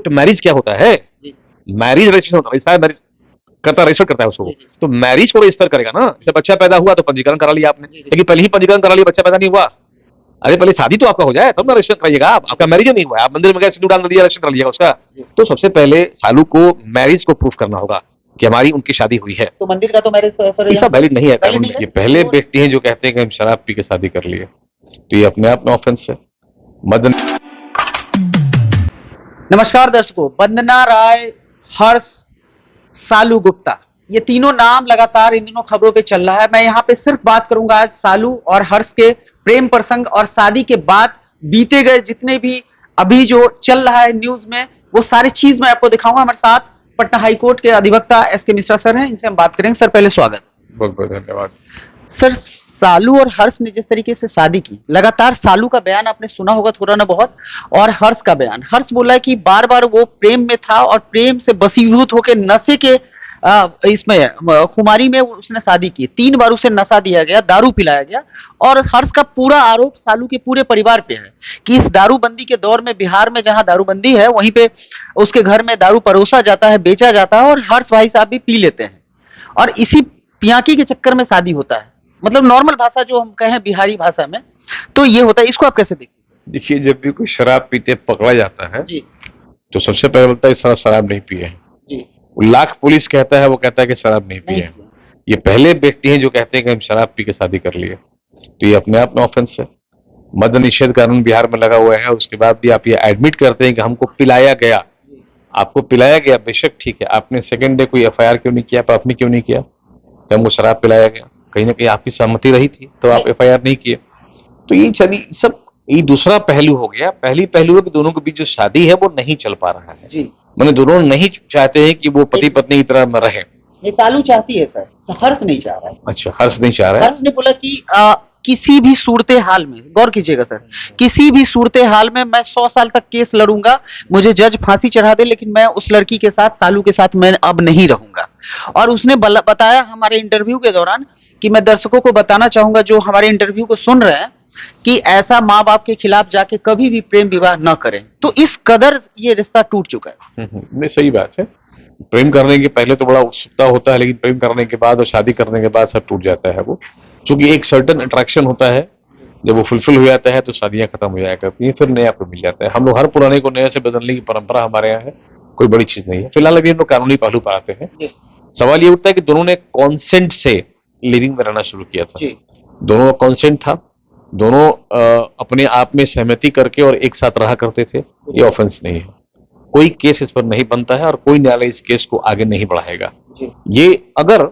तो मैरिज क्या होता है? मैरिज रजिस्ट्रेशन होता है, सारा मैरिज करता रजिस्टर करता है उसको। तो मैरिज को रजिस्टर करेगा ना। जैसे बच्चा पैदा हुआ तो पंजीकरण करा लिया आपने, लेकिन पहले ही पंजीकरण करा लिया, बच्चा पैदा नहीं हुआ। अरे पहले शादी तो आपका हो जाए तब ना रजिस्टर कराइएगा। आपका मैरिज नहीं हुआ, आप मंदिर में गए सिंदूर डाल दिया, रजिस्टर कर लिया उसका। तो सबसे पहले सालू को मैरिज को प्रूफ करना होगा कि हमारी उनकी शादी हुई है। तो मंदिर का तो मैरिज तो ऐसा ऐसा वैलिड नहीं है कानून में। ये पहले व्यक्ति हैं जो कहते हैं कि हम शराब पी के शादी कर लिए, तो ये अपने आप में ऑफेंस है। नमस्कार दर्शकों, वंदना राय, हर्ष, सालू गुप्ता, ये तीनों नाम लगातार इन दिनों खबरों पे चल रहा है। मैं यहाँ पे सिर्फ बात करूंगा आज सालू और हर्ष के प्रेम प्रसंग और शादी के बाद बीते गए जितने भी अभी जो चल रहा है न्यूज में, वो सारी चीज मैं आपको दिखाऊंगा। हमारे साथ पटना हाईकोर्ट के अधिवक्ता एस के मिश्रा सर हैं, इनसे हम बात करेंगे। सर पहले स्वागत। बहुत बहुत धन्यवाद। सर, सालू और हर्ष ने जिस तरीके से शादी की, लगातार सालू का बयान आपने सुना होगा थोड़ा ना बहुत, और हर्ष का बयान। हर्ष बोला है कि बार बार वो प्रेम में था और प्रेम से बसीभूत होकर नशे के इसमें खुमारी में उसने शादी की। 3 बार उसे नशा दिया गया, दारू पिलाया गया। और हर्ष का पूरा आरोप सालू के पूरे परिवार पे है कि इस दारूबंदी के दौर में बिहार में जहां दारूबंदी है वहीं पे उसके घर में दारू परोसा जाता है, बेचा जाता है, और हर्ष भाई साहब भी पी लेते हैं। और इसी पियाकी के चक्कर में शादी होता है। मतलब नॉर्मल भाषा जो हम कहें बिहारी भाषा में, तो ये होता है। इसको आप कैसे देखते हैं? देखिए, जब भी कोई शराब पीते पकड़ा जाता है जी, तो सबसे पहले बोलता है शराब नहीं पिए है। जी, लाख पुलिस कहता है, वो कहता है कि शराब नहीं पिए है। ये पहले व्यक्ति हैं जो कहते हैं कि हम शराब पी के शादी कर लिए, तो ये अपने आप में ऑफेंस है। मद्य निषेध कानून बिहार में लगा हुआ है, उसके बाद भी आप ये एडमिट करते हैं कि हमको पिलाया गया। आपको पिलाया गया, बेशक ठीक है, आपने सेकंड डे कोई एफआईआर क्यों नहीं किया, प्राथमिक क्यों नहीं किया कि हमको शराब पिलाया गया? कहीं ना कहीं आपकी सहमति रही थी तो आप एफआईआर नहीं किए। तो ये चली सब, ये दूसरा पहलू हो गया। पहली पहलू है कि दोनों के बीच जो शादी है वो नहीं चल पा रहा है। जी, मैंने दोनों नहीं चाहते हैं कि वो पति पत्नी की तरह में रहे। ये सालू चाहती है सर, हर्ष नहीं चाह रहा है। अच्छा, हर्ष नहीं चाह रहा है। हर्ष ने बोला कि किसी भी सूरत हाल में, गौर कीजिएगा सर, किसी भी सूरत हाल में मैं 100 साल तक केस लड़ूंगा, मुझे जज फांसी चढ़ा दे, लेकिन मैं उस लड़की के साथ, सालू के साथ मैं अब नहीं रहूंगा। और उसने बताया हमारे इंटरव्यू के दौरान कि मैं दर्शकों को बताना चाहूंगा जो हमारे इंटरव्यू को सुन रहे हैं कि ऐसा माँ बाप के खिलाफ जाके कभी भी प्रेम विवाह न करें। तो इस कदर ये रिश्ता टूट चुका है। नहीं, सही बात है। प्रेम करने के पहले तो बड़ा उत्सुकता होता है, लेकिन प्रेम करने के बाद और शादी करने के बाद सब टूट जाता है। वो क्योंकि एक सर्टेन अट्रैक्शन होता है, जब वो फुलफिल हो जाता है तो शादियां खत्म हो जाया करती हैं, फिर नया कोई मिल जाता है। हम लोग हर पुराने को नए से बदलने की परंपरा हमारे यहाँ है, कोई बड़ी चीज नहीं है। फिलहाल अभी हम लोग कानूनी पहलू पर आते हैं। सवाल ये उठता है कि दोनों ने कॉन्सेंट से लिविंग में रहना शुरू किया था। दोनों का कॉन्सेंट था, दोनों अपने आप में सहमति करके और एक साथ रहा करते थे। ये ऑफेंस नहीं है, कोई केस इस पर नहीं बनता है और कोई न्यायालय इस केस को आगे नहीं बढ़ाएगा। ये अगर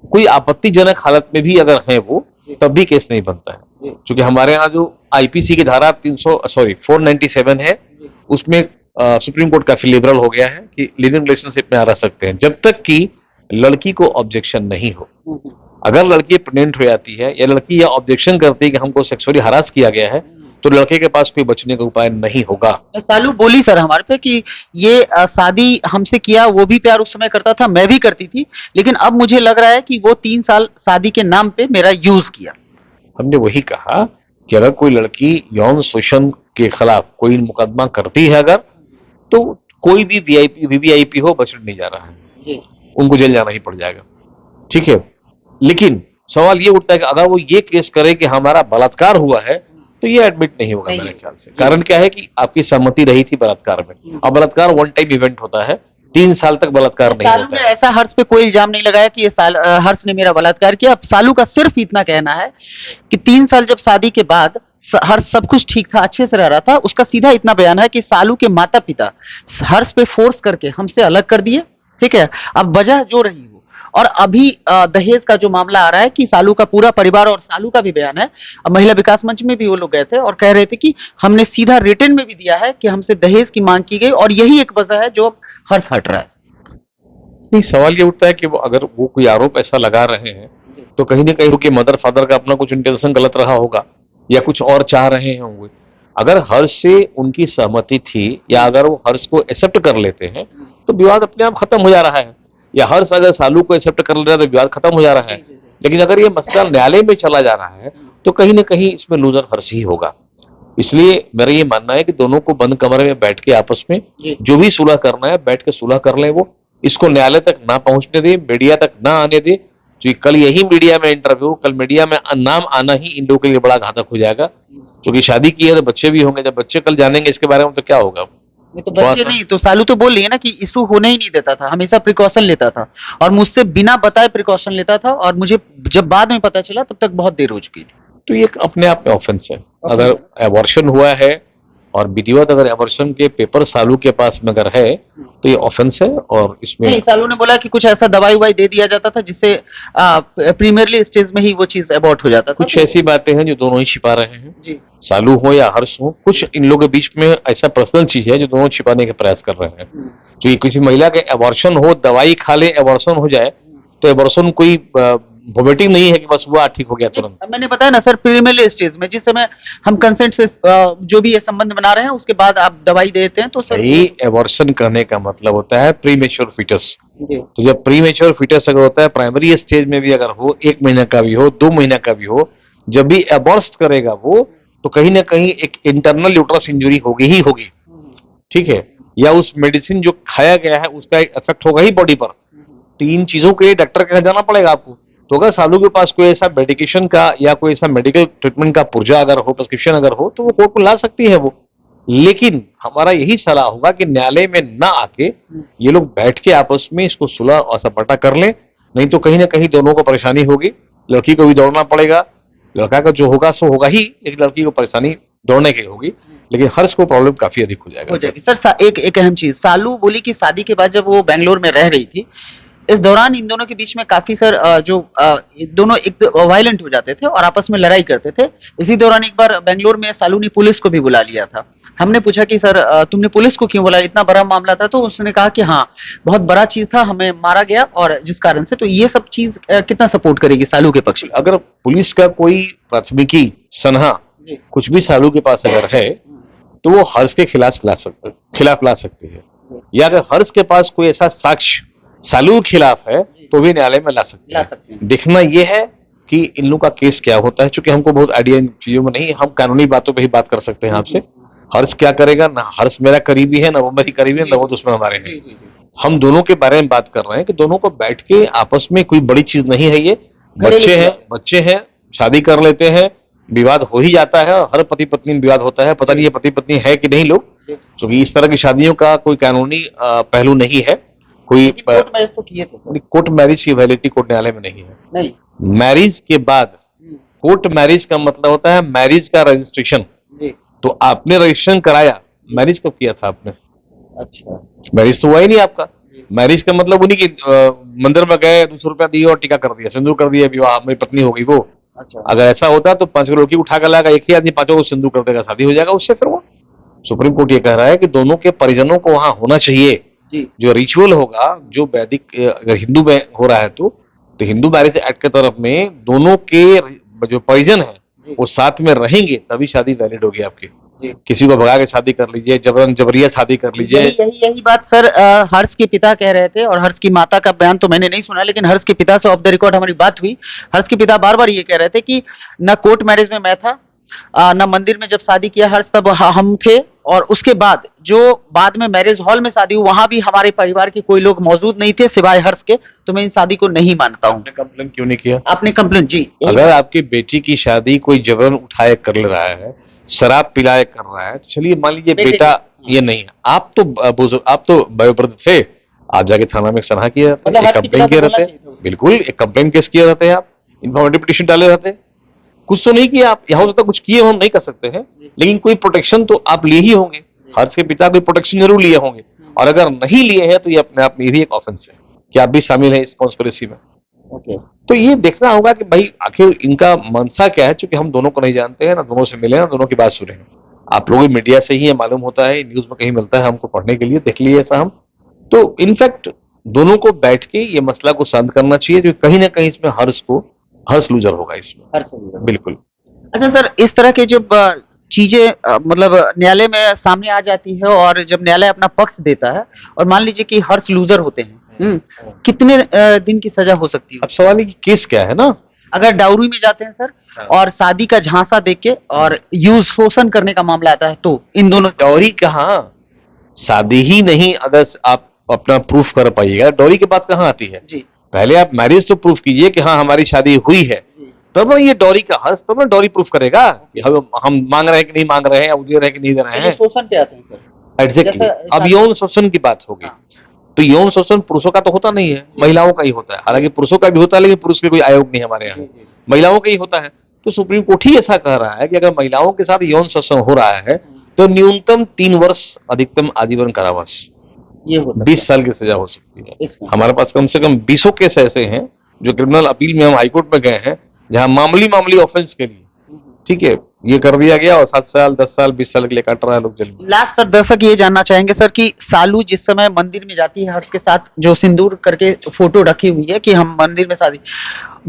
कोई आपत्तिजनक हालत में भी अगर है वो, तब भी केस नहीं बनता है। क्योंकि हमारे यहाँ जो आईपीसी की धारा 497 है, उसमें सुप्रीम कोर्ट काफी लिबरल हो गया है कि लिविंग रिलेशनशिप में आ रह सकते हैं जब तक कि लड़की को ऑब्जेक्शन नहीं हो। अगर लड़की प्रेग्नेंट हो जाती है या लड़की यह ऑब्जेक्शन करती है कि हमको सेक्सुअली हरास किया गया है, तो लड़के के पास कोई बचने का उपाय नहीं होगा। सालू बोली सर हमारे पे कि ये शादी हमसे किया, वो भी प्यार उस समय करता था, मैं भी करती थी, लेकिन अब मुझे लग रहा है कि वो 3 साल शादी के नाम पे मेरा यूज किया। हमने वही कहा कि अगर कोई लड़की यौन शोषण के खिलाफ कोई मुकदमा करती है अगर, तो कोई भी वीवीआईपी हो, बच नहीं जा रहा है, उनको जेल जाना ही पड़ जाएगा। ठीक है, लेकिन सवाल ये उठता है कि अगर वो ये केस करे कि हमारा बलात्कार हुआ है, तो ये एडमिट नहीं होगा मेरे ख्याल से। कारण क्या है कि आपकी सहमति रही थी बलात्कार में, और बलात्कार वन टाइम इवेंट होता है, 3 साल तक बलात्कार नहीं होता है। ऐसा हर्ष पे कोई इल्जाम नहीं लगाया कि ये हर्ष ने मेरा बलात्कार किया। सालू का सिर्फ इतना कहना है कि 3 साल जब शादी के बाद हर्ष सब कुछ ठीक था, अच्छे से रह रहा था। उसका सीधा इतना बयान है कि सालू के माता पिता हर्ष पे फोर्स करके हमसे अलग कर दिए। ठीक है, अब वजह जो रही हो, और अभी दहेज का जो मामला आ रहा है कि सालू का पूरा परिवार, और सालू का भी बयान है, महिला विकास मंच में भी वो लोग गए थे और कह रहे थे कि हमने सीधा रिटर्न में भी दिया है कि हमसे दहेज की मांग की गई, और यही एक वजह है जो हर्ष हट रहा है। नहीं, सवाल ये उठता है कि वो अगर वो कोई आरोप ऐसा लगा रहे हैं तो कहीं ना कहीं उनके मदर फादर का अपना कुछ इंटेंशन गलत रहा होगा या कुछ और चाह रहे होंगे। अगर हर्ष से उनकी सहमति थी या अगर वो हर्ष को एक्सेप्ट कर लेते हैं तो विवाद अपने आप खत्म हो जा रहा है, या हर्ष अगर सालू को एक्सेप्ट कर ले रहा है तो विवाद खत्म हो जा रहा है। लेकिन अगर ये मसला न्यायालय में चला जा रहा है तो कहीं ना कहीं इसमें लूजर हर्ष ही होगा। इसलिए मेरा ये मानना है कि दोनों को बंद कमरे में बैठ के आपस में जी। जो भी सुलह करना है बैठ के सुलह कर ले वो, इसको न्यायालय तक ना पहुंचने दे, मीडिया तक ना आने दे। जो कल यही मीडिया में इंटरव्यू, कल मीडिया में नाम आना ही इन लोगों के लिए बड़ा घातक हो जाएगा। क्योंकि शादी की है तो बच्चे भी होंगे, जब बच्चे कल जानेंगे इसके बारे में तो क्या होगा। नहीं तो थोड़ा बच्चे सा नहीं, तो सालू तो बोल रही है ना कि इशू होने ही नहीं देता था, हमेशा प्रिकॉशन लेता था और मुझसे बिना बताए प्रिकॉशन लेता था, और मुझे जब बाद में पता चला तब तक बहुत देर हो चुकी थी। तो ये एक अपने आप में ऑफेंस है। अगर एबॉर्शन हुआ है और विधिवत अगर एबॉर्शन के पेपर सालू के पास में अगर है तो ये ऑफेंस है। और इसमें नहीं, सालू ने बोला कि कुछ ऐसा दवाई उवाई दे दिया जाता था जिससे प्रीमियरली स्टेज में ही वो चीज अबॉर्ट हो जाता था। कुछ ऐसी बातें हैं जो दोनों ही छिपा रहे हैं, जी। सालू हो या हर्ष हो। कुछ इन लोगों के बीच में ऐसा पर्सनल चीज है जो दोनों छिपाने के प्रयास कर रहे हैं। जो ये किसी महिला के एबॉर्शन हो, दवाई खा ले एबॉर्शन हो जाए, तो एबॉर्शन कोई वोमिटिंग नहीं है कि बस हुआ ठीक हो गया तुरंत। मैंने बताया ना सर, प्रीमियरली स्टेज में जिस समय हम कंसेंट से जो भी ये संबंध बना रहे हैं उसके बाद आप दवाई देते हैं तो सर यही एबॉर्शन करने का मतलब होता है प्रीमेच्योर फीटस। जी। तो जब प्रीमेच्योर फीटस अगर होता है, प्राइमरी स्टेज में भी अगर हो, 1 महीना का भी हो, 2 महीना का भी हो, जब भी एबॉर्स्ट करेगा वो, तो कहीं ना कहीं एक इंटरनल यूट्रस इंजरी होगी ही होगी। ठीक है, या उस मेडिसिन जो खाया गया है उसका इफेक्ट होगा ही बॉडी पर। 3 चीजों के लिए डॉक्टर के यहाँ जाना पड़ेगा आपको। तो अगर सालू के पास कोई ऐसा मेडिकेशन का या कोई ऐसा मेडिकल ट्रीटमेंट का पुर्जा अगर हो, प्रिस्क्रिप्शन अगर हो, तो वो कोर्ट को ला सकती है वो। लेकिन हमारा यही सलाह होगा कि न्यायालय में ना आके ये लोग बैठ के आपस में इसको सुलह और सपाटा कर लें। नहीं तो कहीं ना कहीं दोनों को परेशानी होगी, लड़की को भी दौड़ना पड़ेगा। लड़का का जो होगा सो होगा ही, लेकिन लड़की को परेशानी दौड़ने की होगी। लेकिन हर्ष को प्रॉब्लम काफी अधिक हो जाएगा। हो जाएगी सर। एक अहम चीज, सालू बोली कि शादी के बाद जब वो बेंगलोर में रह रही थी, इस दौरान इन दोनों के बीच में काफी सर दोनों एक वायलेंट हो जाते थे और आपस में लड़ाई करते थे। इसी दौरान एक बार बेंगलोर में सालू ने पुलिस को भी बुला लिया था। हमने पूछा कि सर तुमने पुलिस को क्यों बुलाया, इतना बड़ा मामला था? तो उसने कहा कि हाँ, बहुत बड़ा चीज था, हमें मारा गया और जिस कारण से। तो ये सब चीज कितना सपोर्ट करेगी सालू के पक्ष में? अगर पुलिस का कोई प्राथमिकी सनहा जी। कुछ भी सालू के पास अगर है तो वो हर्ष के खिलाफ ला सकती है। या अगर हर्ष के पास कोई ऐसा साक्ष्य सालू के खिलाफ है तो भी न्यायालय में ला सकते हैं। देखना यह है कि इन लोगों का केस क्या होता है। क्योंकि हमको बहुत आइडिया इन चीजों में नहीं है, हम कानूनी बातों पे ही बात कर सकते हैं आपसे। हर्ष क्या करेगा ना, हर्ष मेरा करीबी है ना, वो मेरी करीबी है ना, वो दुश्मन हमारे हैं। हम दोनों के बारे में बात कर रहे हैं कि दोनों को बैठ के आपस में, कोई बड़ी चीज नहीं है ये। बच्चे हैं, शादी कर लेते हैं, विवाद हो ही जाता है। और हर पति पत्नी में विवाद होता है। पता नहीं ये पति पत्नी है कि नहीं लोग, क्योंकि इस तरह की शादियों का कोई कानूनी पहलू नहीं है। कोई कोर्ट मैरिज तो किए थे सर। कोर्ट मैरिज की वैलिडिटी कोर्ट न्यायालय में नहीं है। नहीं। मैरिज के बाद कोर्ट मैरिज का मतलब होता है मैरिज का रजिस्ट्रेशन। जी। तो आपने रजिस्ट्रेशन कराया, मैरिज कब किया था आपने? अच्छा। मैरिज तो हुआ ही नहीं आपका। मैरिज का मतलब उन्हीं की मंदिर में गए, 200 रुपया दिए और टीका कर दिया, सिंदूर कर दिया, विवाह मेरी पत्नी हो गई वो। अच्छा। अगर ऐसा होता तो 5 लड़की उठा कर लाएगा, एक ही आदमी 5 को सिंदूर कर देगा, शादी हो जाएगा उससे। फिर वो सुप्रीम कोर्ट ये कह रहा है कि दोनों के परिजनों को वहां होना चाहिए। जो रिचुअल होगा, जो वैदिक अगर हिंदू में हो रहा है तो हिंदू मैरिज एक्ट के तरफ में दोनों के जो परिजन है वो साथ में रहेंगे, तभी शादी वैलिड होगी आपकी। किसी को भगा के शादी कर लीजिए, जबरन जबरिया शादी कर लीजिए। यही बात सर हर्ष के पिता कह रहे थे, और हर्ष की माता का बयान तो मैंने नहीं सुना, लेकिन हर्ष के पिता से ऑफ द रिकॉर्ड हमारी बात हुई। हर्ष के पिता बार बार ये कह रहे थे कि न कोर्ट मैरिज में मैं था, न मंदिर में जब शादी किया हर्ष तब हम थे, और उसके बाद जो बाद में मैरिज हॉल में शादी हुई वहां भी हमारे परिवार के कोई लोग मौजूद नहीं थे सिवाय हर्ष के। तो मैं इन शादी को नहीं मानता हूँ। आपने कंप्लेन क्यों नहीं किया? आपने कंप्लेन जी। अगर आपकी बेटी की शादी कोई जबरन उठाए कर ले रहा है, शराब पिलाए कर रहा है, तो चलिए मान लीजिए बेटा ये नहीं है, आप तो वयोवृद्ध थे, आप जाके थाना में सलाह किया रहते, मतलब एक हर्ष के कंप्लेन पिता किया को बोलना रहते, चाहिए था उसे। बिल्कुल एक कंप्लेन केस किया रहते हैं, आप इन्फॉर्मेटिव पिटीशन डाले रहते। कुछ तो नहीं किया आप, यहाँ हो सकता कुछ किए हम नहीं कर सकते हैं, लेकिन कोई प्रोटेक्शन तो आप लिए ही होंगे। हर्ष के पिता कोई प्रोटेक्शन जरूर लिए होंगे, और अगर नहीं लिए हैं तो ये अपने आप में भी एक ऑफेंस है कि आप भी शामिल हैं इस कॉन्स्पिरेसी में। तो ये देखना होगा कि भाई आखिर इनका मनसा क्या है। चूंकि हम दोनों को नहीं जानते हैं, ना दोनों से मिले, ना दोनों की बात सुने हैं। आप लोग मीडिया से ही ये मालूम होता है, न्यूज में कहीं मिलता है हमको पढ़ने के लिए, देख लिए ऐसा हम। तो इनफैक्ट दोनों को बैठ के ये मसला को शांत करना चाहिए, जो कहीं ना कहीं इसमें हर्ष लूजर होगा इसमें, बिल्कुल। अच्छा सर, इस तरह के जब चीजें मतलब न्यायालय में सामने आ जाती है, और जब न्यायालय अपना पक्ष देता है, और मान लीजिए कि हर्ष लूजर होते हैं, कितने दिन की सजा हो सकती है? अब सवाल है कि केस क्या है ना। अगर डाउरी में जाते हैं सर, हाँ। और शादी का झांसा देख के और यूज शोषण करने का मामला आता है, तो इन दोनों डॉरी कहाँ, शादी ही नहीं अगर आप अपना प्रूफ कर पाइएगा, डॉरी की बात कहाँ आती है। जी पहले आप मैरिज तो प्रूफ कीजिए कि हाँ हमारी शादी हुई है, जी तब ना ये डॉरी का हर्ष, तब ना डॉरी प्रूफ करेगा कि हम मांग रहे हैं कि नहीं मांग रहे हैं, या दे रहे हैं कि नहीं दे रहे चलिए हैं। शोषण पे आते हैं सर। एग्जैक्टली। जैसा अब यौन शोषण की बात होगी, हाँ, तो यौन शोषण पुरुषों का तो होता नहीं है, महिलाओं का ही होता है। हालांकि पुरुषों का भी होता है, लेकिन पुरुष के कोई आयोग नहीं हमारे यहाँ, जी, जी। महिलाओं का ही होता है। तो सुप्रीम कोर्ट ही ऐसा कह रहा है कि अगर महिलाओं के साथ यौन शोषण हो रहा है तो न्यूनतम 3 वर्ष, अधिकतम आजीवन कारावास, ये हो सकता 20 साल की सजा हो सकती है। इसमें। हमारे पास कम से कम 20 केस ऐसे हैं जो क्रिमिनल अपील में हम हाईकोर्ट में गए हैं, जहां मामूली मामूली ऑफेंस के लिए, ठीक है, ये कर दिया गया और 7 साल 10 साल 20 साल के लिए काट रहा है लोग जेल में। लास्ट सर, दर्शक ये जानना चाहेंगे सर कि सालू जिस समय मंदिर में जाती है हर्ष के साथ, जो सिंदूर करके फोटो रखी हुई है कि हम मंदिर में शादी,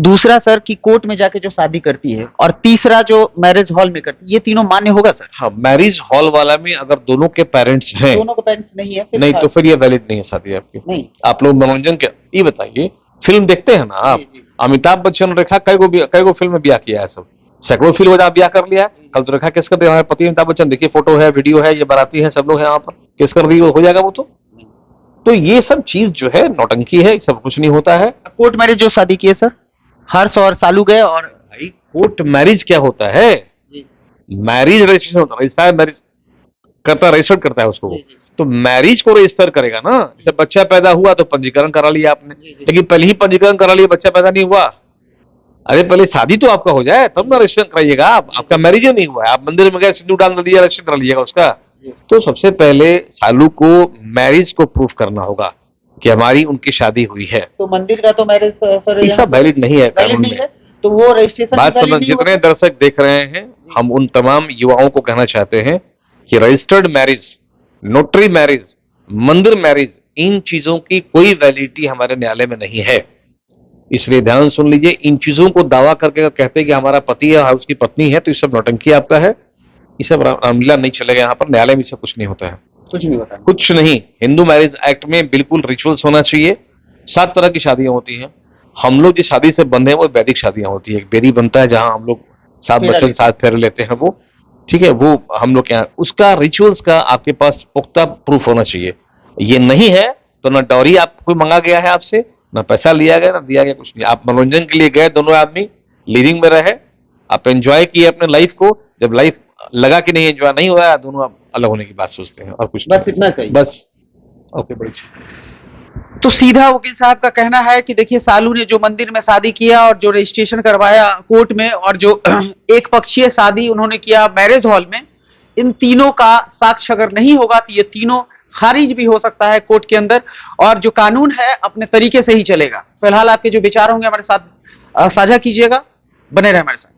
दूसरा सर कि कोर्ट में जाके जो शादी करती है, और तीसरा जो मैरिज हॉल में करती है, ये तीनों मान्य होगा सर? हाँ, मैरिज हॉल वाला में अगर दोनों के पेरेंट्स हैं, दोनों के पेरेंट्स नहीं है, सिर्फ नहीं तो हर्ष। फिर ये वैलिड नहीं है शादी आपकी। नहीं। आप लोग मनोरंजन के, ये बताइए, फिल्म देखते हैं ना आप, जी, जी। अमिताभ बच्चन और रेखा कई गो फिल्म में ब्याह किया है, सब सैकड़ों फिल्म में ब्याह कर लिया है। कल तो रेखा केस कर दिया, हमारे पति अमिताभ बच्चन, देखिए फोटो है, वीडियो है, ये बाराती है, सब लोग हैं वहां पर, केस कर दी, हो जाएगा वो तो ये सब चीज जो है नौटंकी है, सब कुछ नहीं होता है। कोर्ट मैरिज जो शादी की है सर, हर्ष और सालू गए, और भाई कोर्ट मैरिज क्या होता है? मैरिज रजिस्ट्रेशन होता है, रजिस्टर मैरिज करता, रजिस्टर्ड करता है उसको वो। जी, जी। तो मैरिज को रजिस्टर करेगा ना, जैसे बच्चा पैदा हुआ तो पंजीकरण करा लिया आपने, जी, जी। लेकिन पहले ही पंजीकरण करा लिया, बच्चा पैदा नहीं हुआ। अरे पहले शादी तो आपका हो जाए तब ना रजिस्टर कराइएगा आप, आपका मैरिज ही नहीं हुआ है, आप मंदिर में गए सिंदूर डाल दिया, रजिस्टर करा लीजिएगा उसका। तो सबसे पहले सालू को मैरिज को प्रूफ करना होगा कि हमारी उनकी शादी हुई है। तो मंदिर का तो मैरिज सर ये सब वैलिड नहीं है वैलिड कानून नहीं में। है, तो वो रजिस्ट्रेशन बात समझ, जितने दर्शक देख रहे हैं, हम उन तमाम युवाओं को कहना चाहते हैं कि रजिस्टर्ड मैरिज, नोटरी मैरिज, मंदिर मैरिज, इन चीजों की कोई वैलिडिटी हमारे न्यायालय में नहीं है। इसलिए ध्यान सुन लीजिए, इन चीजों को दावा करके अगर कहते हैं कि हमारा पति है, उसकी पत्नी है, तो ये सब नौटंकी आपका है, ये सब रामलीला नहीं चलेगा यहाँ पर, न्यायालय में सब कुछ नहीं होता है, कुछ नहीं होता। कुछ नहीं। हिंदू मैरिज एक्ट में बिल्कुल रिचुअल्स होना चाहिए। 7 तरह की शादियां होती हैं, हम लोग जिस शादी से बंधे हैं वो वैदिक शादियां होती है। एक बेदी बनता है जहां हम लोग 7 फेरा बच्चन लेते 7 फेरे लेते हैं, वो ठीक है, वो हम लोग यहाँ, उसका रिचुअल्स का आपके पास पुख्ता प्रूफ होना चाहिए। ये नहीं है तो ना डॉरी आप कोई मंगा गया है आपसे, ना पैसा लिया गया, ना दिया गया, कुछ नहीं। आप मनोरंजन के लिए गए, दोनों आदमी लिविंग में रहे, आप एंजॉय किए अपने लाइफ को। जब लाइफ लगा कि नहीं एंजॉय नहीं हो रहा है, दोनों आप अलग होने की बात सोचते हैं, और कुछ बस नहीं। इतना चाहिए। बस ओके, बड़ी तो सीधा वकील साहब का कहना है कि देखिए, सालू ने जो मंदिर में शादी किया और जो रजिस्ट्रेशन करवाया कोर्ट में, और जो एक पक्षीय शादी उन्होंने किया मैरिज हॉल में, इन तीनों का साक्ष्य अगर नहीं होगा तो ये तीनों खारिज भी हो सकता है कोर्ट के अंदर, और जो कानून है अपने तरीके से ही चलेगा। फिलहाल आपके जो विचार होंगे हमारे साथ साझा कीजिएगा, बने रहे हमारे साथ।